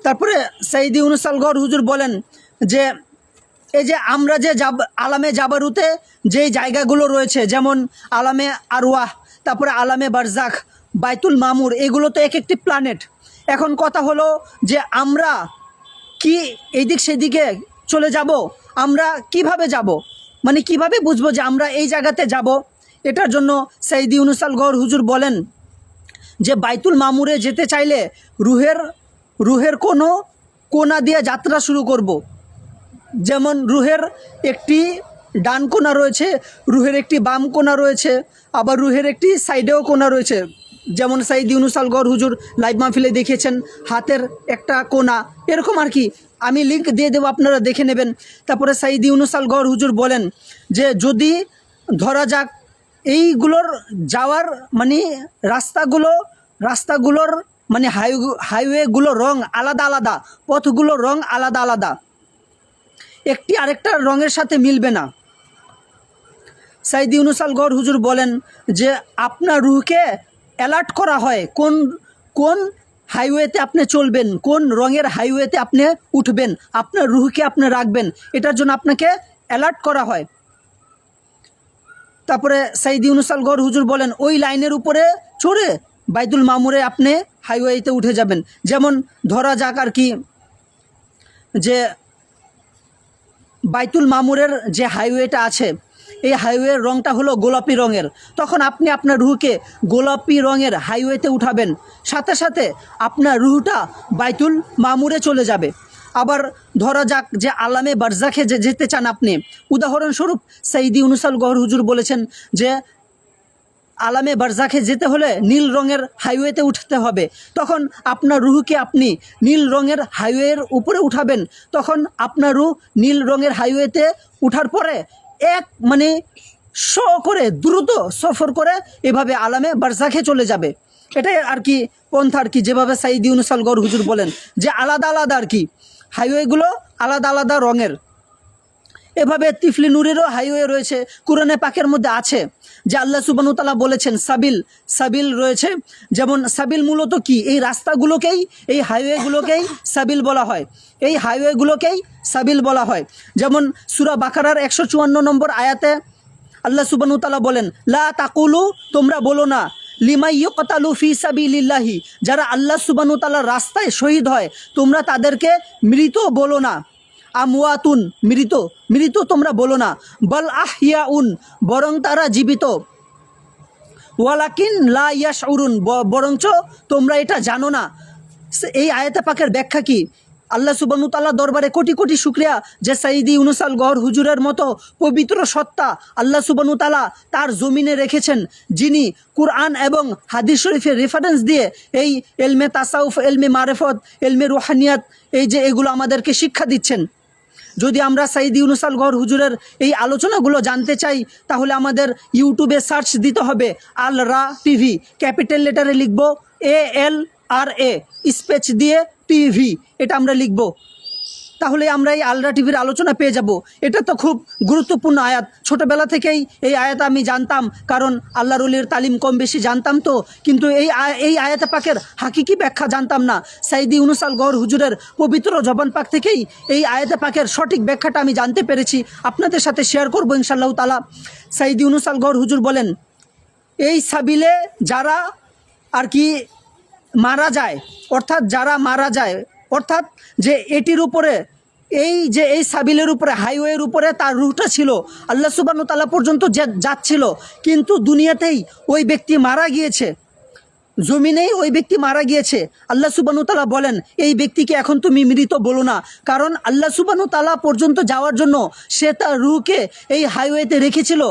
তারপরে সাইদি ইউনুস আল গওহর হুজুর বলেন যে এই যে আমরা যে আলামে জাবারুতে যেই জায়গাগুলো রয়েছে, যেমন আলামে আরওয়াহ, তারপরে আলামে বারজাখ, বাইতুল মামুর, এগুলো তো এক একটি প্ল্যানেট। এখন কথা হলো যে আমরা কি এইদিক সেদিকে চলে যাব? আমরা কিভাবে যাব, মানে কিভাবে বুঝবো যে আমরা এই জায়গাতে যাব? এটার জন্য সাইদি ইউনুস আল গওহর হুজুর বলেন যে বাইতুল মামুরে যেতে চাইলে রুহের কোনো কোনা দিয়ে যাত্রা শুরু করব। যেমন রুহের একটি ডান কোনা রয়েছে, রুহের একটি বাম কোনা রয়েছে, আবার রুহের একটি সাইডেও কোনা রয়েছে। যেমন সাইদ ইউনুস আল গওহর হুজুর লাইভ মাহফিলে দেখিয়েছেন হাতের একটা কোনা, এরকম আর কি। আমি লিঙ্ক দিয়ে দেবো, আপনারা দেখে নেবেন। তারপরে সাইদ ইউনুস আল গওহর হুজুর বলেন যে যদি ধরা যাক এইগুলোর যাওয়ার মানে রাস্তাগুলোর মানে হাইওয়েগুলোর রং আলাদা আলাদা, পথগুলোর রং আলাদা আলাদা, একটি আরেকটার রঙের সাথে মিলবে না। সাইদ ইউনুস আল গওহর হুজুর বলেন যে আপনার রুহকে অ্যালার্ট করা হয় কোন কোন হাইওয়েতে আপনি চলবেন, কোন রঙের হাইওয়েতে আপনি উঠবেন, আপনার রুহকে আপনি রাখবেন, এটার জন্য আপনাকে অ্যালার্ট করা হয়। তারপরে সাইদ ইউনুস আল গওহর হুজুর বলেন ওই লাইনের উপরে চড়ে বাইতুল মামুরে আপনি হাইওয়েতে উঠে যাবেন। যেমন ধরা যাক আর কি যে বাইতুল মামুরের যে হাইওয়েটা আছে, এই হাইওয়ের রঙটা হলো গোলাপি রঙের, তখন আপনি আপনার রুহকে গোলাপি রঙের হাইওয়েতে উঠাবেন, সাথে সাথে আপনার রুহটা বাইতুল মামুরে চলে যাবে। আবার ধরা যাক যে আলামে বারজাখে যে যেতে চান আপনি, উদাহরণস্বরূপ সাইদ ইউনুস আল গওহর হুজুর বলেছেন যে আলামে বারজাখে যেতে হলে নীল রঙের হাইওয়েতে উঠতে হবে, তখন আপনার রুহকে আপনি নীল রঙের হাইওয়ের উপরে উঠাবেন, তখন আপনার রুহ নীল রঙের হাইওয়েতে উঠার পরে এক মানে করে দ্রুত সফর করে এভাবে আলামে বারজাখে চলে যাবে। এটাই আর কি পন্থা আর কি, যেভাবে সাইদ ইউনুস আল গওহর হুজুর বলেন যে আলাদা আলাদা আর কি হাইওয়েগুলো আলাদা আলাদা রঙের। এভাবে তিফলি নূরেরও হাইওয়ে রয়েছে, কুরআনে পাকের মধ্যে আছে যে আল্লাহ সুবহানাহু ওয়া তাআলা বলেছেন সাবিল রয়েছে। যেমন সাবিল মূলত কি, এই রাস্তাগুলোকেই, এই হাইওয়েগুলোকেই সাবিল বলা হয়, এই হাইওয়েগুলোকেই সাবিল বলা হয়। যেমন সূরা বাকারার 154 নম্বর আয়াতে আল্লাহ সুবহানাহু ওয়া তাআলা বলেন লা তাকুলু, তোমরা বলো না, লিমান ইউকতালু ফি সাবিলিল্লাহি, যারা আল্লাহ সুবহানাহু ওয়া তাআলার রাস্তায় শহীদ হয় তোমরা তাদেরকে মৃত বলো না, আমওয়াতুন, মৃত তোমরা বলো না, বল আহিয়াউন, বরং তারা জীবিত, ওয়ালাকিন লা ইয়াশউরুন, বরঞ্চ তোমরা এটা জানো না। এই আয়াতে পাকের ব্যাখ্যা কি? আল্লাহ সুবহানাহু ওয়া তাআলা দরবারে কোটি কোটি শুকরিয়া যে সাইদ ইউনুস আল গওহর হুজুরের মতো পবিত্র সত্তা আল্লাহ সুবহানাহু ওয়া তাআলা তার জমিনে রেখেছেন, যিনি কুরআন এবং হাদিস শরীফের রেফারেন্স দিয়ে এই এলমে তাসাউফ, এলমে মারেফত, এলমে রুহানিয়াত, এই যে এগুলো আমাদেরকে শিক্ষা দিচ্ছেন। যদি আমরা সাইদ ইউনুস আল গওহর হুজুরের এই আলোচনাগুলো জানতে চাই তাহলে আমাদের ইউটিউবে সার্চ দিতে হবে আল রা টিভি, ক্যাপিটাল লেটারে লিখব ALRA স্পেস দিয়ে টিভি, এটা আমরা লিখব, তাহলে আমরা এই আলরা টিভির আলোচনা পেয়ে যাব। এটা তো খুব গুরুত্বপূর্ণ আয়াত, ছোটোবেলা থেকেই এই আয়াত আমি জানতাম, কারণ আল্লাহর ওলির তালিম কম বেশি জানতাম তো, কিন্তু এই আয়াতে পাকের হাকিকি ব্যাখ্যা জানতাম না। সাইদ ইউনুস আল গওহর হুজুরের পবিত্র জবান পাক থেকেই এই আয়াতে পাকের সঠিক ব্যাখ্যাটা আমি জানতে পেরেছি, আপনাদের সাথে শেয়ার করবো ইনশাআল্লাহ তাআলা। সাইদ ইউনুস আল গওহর হুজুর বলেন এই সাবিলে যারা আর কি মারা যায়, অর্থাৎ যারা মারা যায়, অর্থাৎ যে এটির উপরে এই সাবিলের উপরে, হাইওয়ের উপরে তার রুহটা ছিল, আল্লাহ সুবহানাহু ওয়া তাআলা পর্যন্ত যাচ্ছিল, কিন্তু দুনিয়াতেই ওই ব্যক্তি মারা গিয়েছে, জমিনেই ওই ব্যক্তি মারা গিয়েছে। আল্লাহ সুবহানাহু ওয়া তাআলা বলেন এই ব্যক্তিকে এখন তুমি মৃত বলো না, কারণ আল্লাহ সুবহানাহু ওয়া তাআলা পর্যন্ত যাওয়ার জন্য সে তার রুহকে এই হাইওয়েতে রেখেছিল,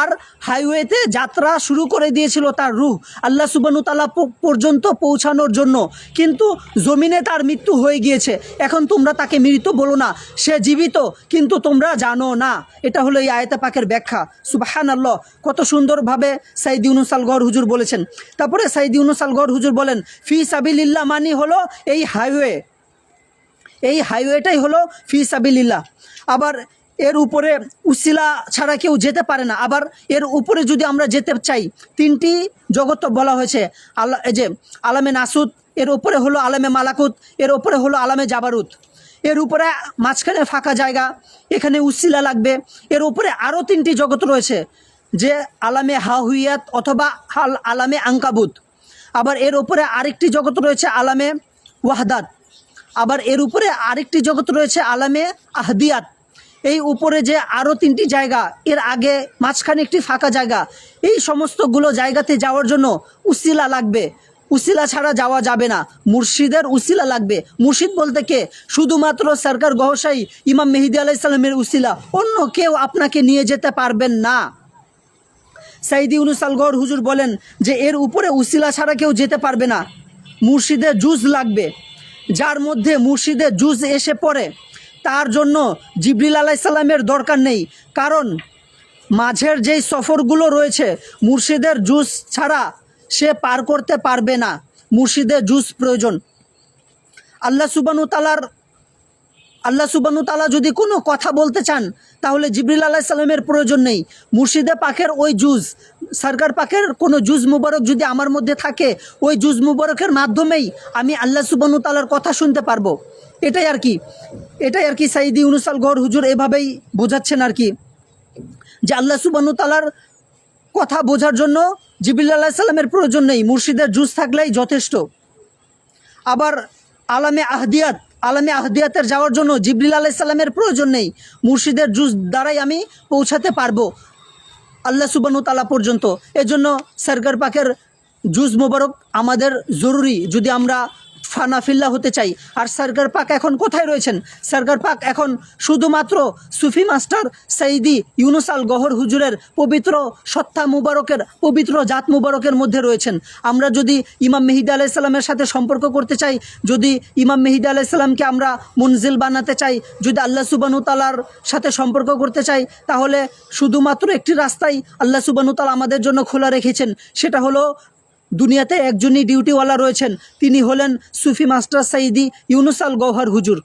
আর হাইওয়েতে যাত্রা শুরু করে দিয়েছিল তার রুহ আল্লাহ সুবহানাহু ওয়া তাআলা পর্যন্ত পৌঁছানোর জন্য, কিন্তু জমিনে তার মৃত্যু হয়ে গিয়েছে, এখন তোমরা তাকে মৃত বলো না, সে জীবিত কিন্তু তোমরা জানো না। এটা হলো এই আয়াতে পাকের ব্যাখ্যা। সুবহানাল্লাহ, কত সুন্দরভাবে সাইদ ইউনুস আল গওহর হুজুর বলেছেন। তারপরে সাইদ ইউনুস আল গওহর হুজুর বলেন ফি সাবিলিল্লাহ মানে হলো এই হাইওয়ে, এই হাইওয়েটাই হলো ফি সাবিলিল্লাহ। আবার এর উপরে উসিলা ছাড়া কেউ যেতে পারে না। আবার এর উপরে যদি আমরা যেতে চাই, তিনটি জগৎ বলা হয়েছে, এই যে আলামে নাসুত, এর উপরে হলো আলামে মালাকুত, এর উপরে হলো আলামে জাবারুত, এর উপরে মাঝখানে ফাঁকা জায়গা, এখানে উসিলা লাগবে। এর উপরে আরও তিনটি জগৎ রয়েছে, যে আলামে হাহুইয়াত অথবা আলামে আঙ্কাবুত। আবার এর উপরে আরেকটি জগৎ রয়েছে আলামে ওয়াহদাত। আবার এর উপরে আরেকটি জগৎ রয়েছে আলামে আহদিয়াত। এই উপরে যে আরও তিনটি জায়গা, এর আগে মাঝখানে একটি ফাঁকা জায়গা, এই সমস্তগুলো জায়গাতে যাওয়ার জন্য উসিলা লাগবে। উসিলা ছাড়া যাওয়া যাবে না, মুর্শিদের উসিলা লাগবে। মুর্শিদ বলতে কে? শুধুমাত্র সরকার গহশাই ইমাম মেহেদী আলাইহিস সালামের উসিলা, অন্য কেউ আপনাকে নিয়ে যেতে পারবেন না। সাইদি ইউনুস আল গওহর হুজুর বলেন যে এর উপরে উসিলা ছাড়া কেউ যেতে পারবে না, মুর্শিদের জুজ লাগবে। যার মধ্যে মুর্শিদের জুজ এসে পড়ে তার জন্য জিবরিল আলাইহিস সালামের দরকার নেই, কারণ মাঝের যেই সফরগুলো রয়েছে মুর্শিদের জুজ ছাড়া সে পার করতে পারবে না, মুর্শিদের জুজ প্রয়োজন। আল্লাহ সুবহানাহু তাআলা যদি কোনো কথা বলতে চান তাহলে জিবরিল আলাইহিস সালামের প্রয়োজন নেই, মুর্শিদে পাকের ওই জুজ, সরকার পাকের কোনো জুজ মুবারক যদি আমার মধ্যে থাকে ওই জুজ মুবারকের মাধ্যমেই আমি আল্লাহ সুবহানাহু তাআলার কথা শুনতে পারবো। এটাই আর কি সাইদি ইউনুস আল গওহর হুজুর এভাবেই বোঝাচ্ছেন আর কি, যে আল্লাহ সুবহানাহু তাআলার কথা বোঝার জন্য জিবরিল আলাইহিস সালামের প্রয়োজন নেই, মুর্শিদের জুজ থাকলেই যথেষ্ট। আবার আলামে আহদিয়াতের যাওয়ার জন্য জিবরিল আলাইহিস সালামের প্রয়োজন নেই, মুর্শিদের জুজ দ্বারাই আমি পৌঁছাতে পারবো আল্লাহ সুবহানাহু তাআলা পর্যন্ত। এজন্য সরকার পাকের জুজ মোবারক আমাদের জরুরি যদি আমরা ফানাফিল্লা হতে চাই। আর সরকার পাক এখন কোথায় রয়েছেন? সরকার পাক এখন শুধুমাত্র সুফি মাস্টার সাইদি ইউনুস আল গওহর হুজুরের পবিত্র সত্তা মুবারকের, পবিত্র জাত মুবারকের মধ্যে রয়েছেন। আমরা যদি ইমাম মেহেদী আলাইহিস সালামের সাথে সম্পর্ক করতে চাই, যদি ইমাম মেহেদী আলাইহিস সালামকে আমরা মুনজিল বানাতে চাই, যদি আল্লাহ সুবহানাহু তাআলার সাথে সম্পর্ক করতে চাই, তাহলে শুধুমাত্র একটি রাস্তাই আল্লাহ সুবহানাহু তাআলা আমাদের জন্য খোলা রেখেছেন, সেটা হলো দুনিয়াতে একজনই ডিউটিওয়ালা রয়েছেন, তিনি হলেন সুফি মাস্টার সাইদি ইউনুস আল গওহর হুজুর।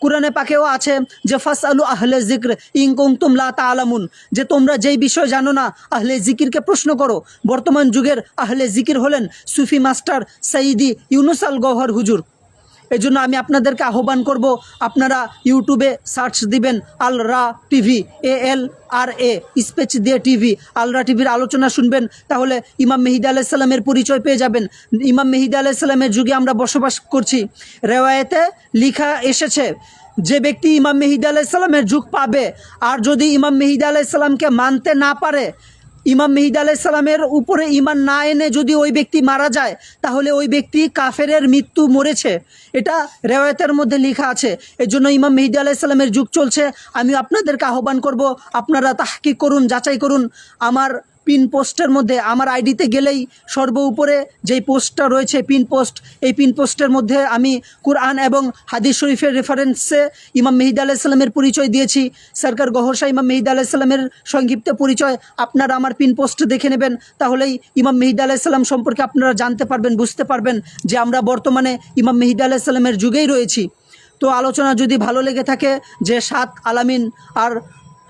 কুরআনে পাকেও আছে যে ফাসআলু আহলে যিকর ইন কুনতুম লা তাআলামুন, যে তোমরা যেই বিষয় জানো না আহলে জিকিরকে প্রশ্ন করো। বর্তমান যুগের আহলে জিকির হলেন সুফি মাস্টার সাইদি ইউনুস আল গওহর হুজুর। এই জন্য আমি আপনাদেরকে আহ্বান করব, আপনারা ইউটিউবে সার্চ দিবেন আল রা টিভি, ALRA স্পেস দিয়ে টিভি, আল রা টিভির আলোচনা শুনবেন, তাহলে ইমাম মেহেদী আলাইহিস সালামের পরিচয় পেয়ে যাবেন। ইমাম মেহেদী আলাইহিস সালামের যুগে আমরা বসবাস করছি। রেওয়ায়েতে লিখা এসেছে যে ব্যক্তি ইমাম মেহেদী আলাইহিস সালামের যুগ পাবে, আর যদি ইমাম মেহেদী আলাইহিস সালামকে মানতে না পারে, ইমাম মেহেদী আলাইহিস সালামের উপরে ঈমান না এনে যদি ওই ব্যক্তি মারা যায়, তাহলে ওই ব্যক্তি কাফেরের মৃত্যু মরেছে, এটা রেওয়ায়েতের মধ্যে লেখা আছে। এই জন্য ইমাম মেহেদী আলাইহিস সালামের যুগ চলছে। আমি আপনাদেরকে আহ্বান করব, আপনারা তাহকিক করুন, যাচাই করুন। আমার পিন পোস্টের মধ্যে, আমার আইডিতে গেলেই সর্বোপরে যেই পোস্টটা রয়েছে পিন পোস্ট, এই পিন পোস্টের মধ্যে আমি কুরআন এবং হাদিস শরীফের রেফারেন্সে ইমাম মেহেদী আলাইহিস সালামের পরিচয় দিয়েছি। সরকার গওহর শাহ ইমাম মেহেদী আলাইহিস সালামের সংক্ষিপ্ত পরিচয় আপনারা আমার পিন পোস্ট দেখে নেবেন, তাহলেই ইমাম মেহেদী আলাইহিস সালাম সম্পর্কে আপনারা জানতে পারবেন, বুঝতে পারবেন যে আমরা বর্তমানে ইমাম মেহেদী আলাইহিস সালামের যুগেই রয়েছি। তো আলোচনা যদি ভালো লেগে থাকে, যে 7 আলামিন আর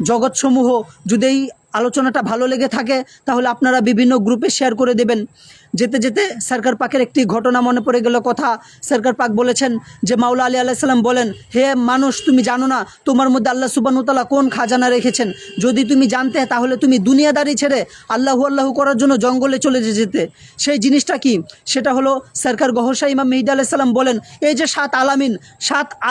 জগৎসমূহ, যদি এই আলোচনাটা ভালো লেগে থাকে তাহলে আপনারা বিভিন্ন গ্রুপে শেয়ার করে দেবেন। যেতে যেতে সরকার পাকের একটি ঘটনা মনে পড়ে গেল কথা। সরকার পাক বলেছেন যে মাওলা আলী আলাইহিস সালাম বলেন, হে মানুষ, তুমি জানো না তোমার মধ্যে আল্লাহ সুবহানাহু তাআলা কোন খাজানা রেখেছেন? যদি তুমি জানতে তাহলে তুমি দুনিয়াদারি ছেড়ে আল্লাহু করার জন্য জঙ্গলে চলে যেতে। সেই জিনিসটা কি? সেটা হলো সরকার গওহর শাহ ইমাম মেহেদী আলাইহিস সালাম বলেন, এই যে 7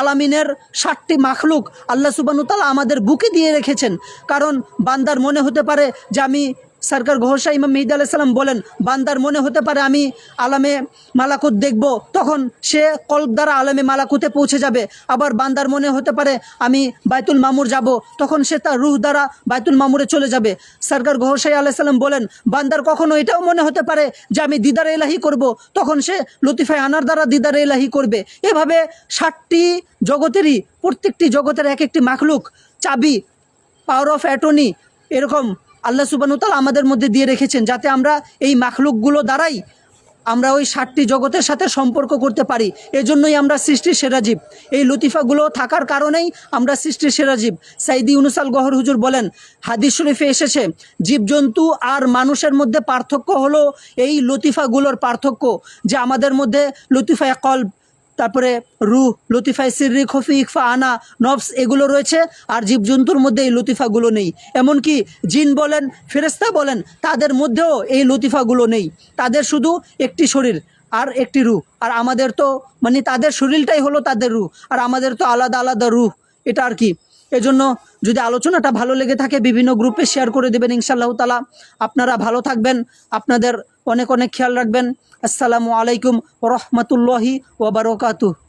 আলামিনের 7টি মাখলুক আল্লাহ সুবহানাহু তাআলা আমাদের বুকে দিয়ে রেখেছেন। কারণ বান্দার মনে হতে পারে যে আমি, সরকার গওহর শাহ ইমাম মেহেদী আলাইহিস সালাম বলেন, বান্দার মনে হতে পারে আমি আলামে মালাকুত দেখব, তখন সে কলব দ্বারা আলামে মালাকুতে পৌঁছে যাবে। আবার বান্দার মনে হতে পারে আমি বাইতুল মামুর যাব, তখন সে তার রূহ দ্বারা বাইতুল মামুরে চলে যাবে। সরকার গওহর শাহ আলাইহিস সালাম বলেন, বান্দার কখনো এটাও মনে হতে পারে যে আমি দিদারে ইলাহি করব, তখন সে লতিফায়ে আনার দ্বারা দিদারে ইলাহি করবে। এভাবে 7টি জগতেরই, প্রত্যেকটি জগতের এক একটি মাখলুক, চাবি, পাওয়ার অফ অ্যাটর্নি, এরকম আল্লাহ সুবহানাহু তাআলা আমাদের মধ্যে দিয়ে রেখেছেন, যাতে আমরা এই মাখলুকগুলো দ্বারাই আমরা ওই 7টি জগতের সাথে সম্পর্ক করতে পারি। এজন্যই আমরা সৃষ্টির সেরা জীব, এই লতিফাগুলো থাকার কারণেই আমরা সৃষ্টির সেরা জীব। সাইদি ইউনুস আল গওহর হুজুর বলেন, হাদিস শরীফে এসেছে জীবজন্তু আর মানুষের মধ্যে পার্থক্য হলো এই লতিফাগুলোর পার্থক্য, যে আমাদের মধ্যে লতিফায়ে কলব, তারপরে রুহ, লতিফায়ে সিররি, খফি, ইখফা, আনা, নফস এগুলো রয়েছে, আর জীবজন্তুর মধ্যে এই লতিফাগুলো নেই। এমনকি জিন বলেন, ফেরেশতা বলেন, তাদের মধ্যেও এই লতিফাগুলো নেই। তাদের শুধু একটি শরীর আর একটি রুহ, আর আমাদের তো মানে তাদের শরীরটাই হলো তাদের রুহ, আর আমাদের তো আলাদা আলাদা রুহ, এটা আর কি। এজন্য যদি আলোচনাটা ভালো লেগে থাকে বিভিন্ন গ্রুপে শেয়ার করে দেবেন। ইনশাআল্লাহ তাআলা আপনারা ভালো থাকবেন, আপনাদের অনেক অনেক খেয়াল রাখবেন। আসসালামু আলাইকুম রহমতুল্লাহি ওয়া বারাকাতুহু।